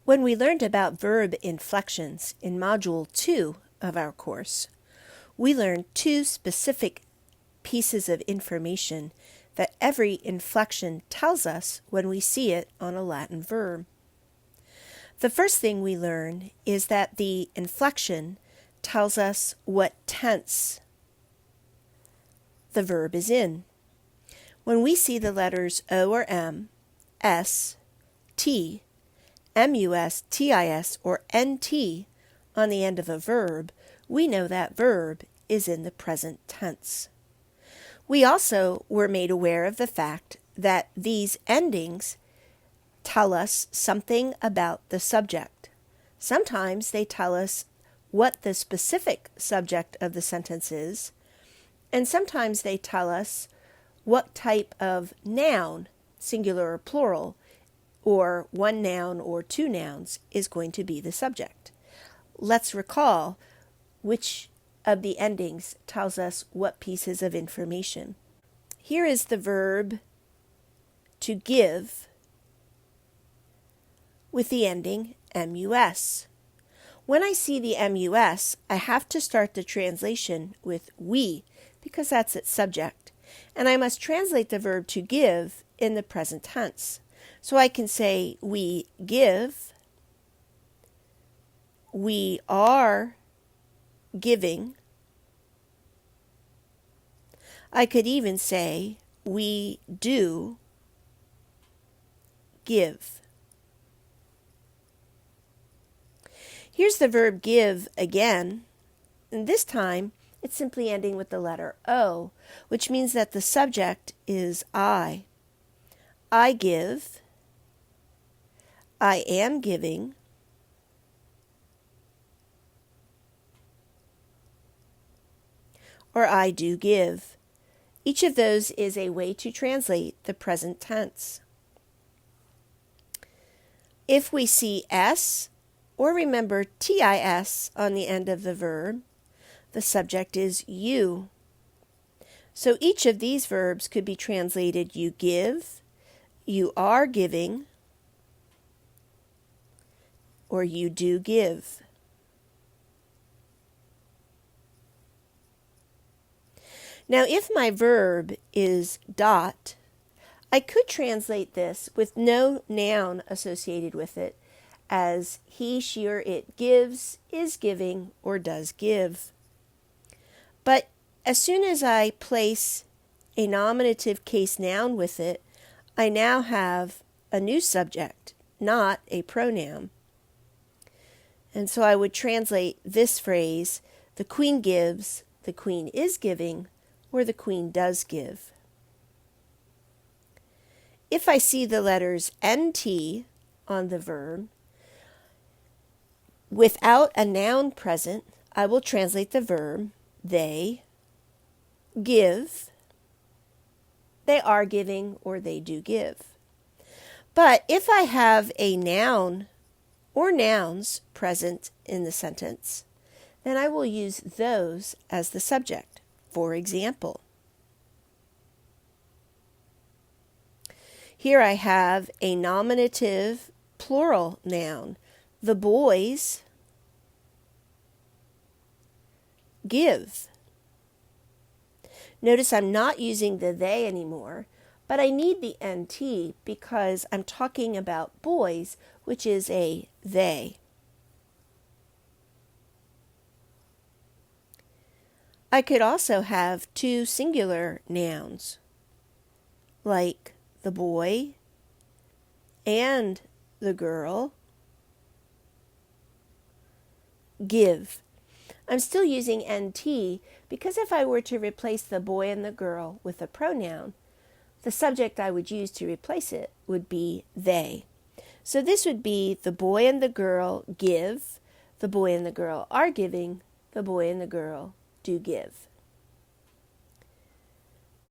When we learned about verb inflections in Module 2 of our course, we learned two specific pieces of information that every inflection tells us when we see it on a Latin verb. The first thing we learn is that the inflection tells us what tense the verb is in. When we see the letters O or M, S, T, MUS, TIS, or NT on the end of a verb, we know that verb is in the present tense. We also were made aware of the fact that these endings tell us something about the subject. Sometimes they tell us what the specific subject of the sentence is, and sometimes they tell us what type of noun, singular or plural, or one noun or two nouns is going to be the subject. Let's recall which of the endings tells us what pieces of information. Here is the verb to give with the ending MUS. When I see the MUS, I have to start the translation with we, because that's its subject, and I must translate the verb to give in the present tense. So I can say we give, we are giving. I could even say we do give. Here's the verb give again, and this time it's simply ending with the letter O, which means that the subject is I. I give, I am giving, or I do give. Each of those is a way to translate the present tense. If we see S, or remember TIS on the end of the verb, the subject is you. So each of these verbs could be translated you give, you are giving, or you do give. Now, if my verb is dot, I could translate this with no noun associated with it as he, she, or it gives, is giving, or does give. But as soon as I place a nominative case noun with it, I now have a new subject, not a pronoun. And so I would translate this phrase, the queen gives, the queen is giving, or the queen does give. If I see the letters NT on the verb, without a noun present, I will translate the verb, they give, they are giving, or they do give. But if I have a noun or nouns present in the sentence, then I will use those as the subject. For example, here I have a nominative plural noun. The boys give. Notice I'm not using the they anymore, but I need the NT because I'm talking about boys, which is a they. I could also have two singular nouns, like the boy and the girl give. I'm still using NT because if I were to replace the boy and the girl with a pronoun, the subject I would use to replace it would be they. So this would be the boy and the girl give, the boy and the girl are giving, the boy and the girl do give.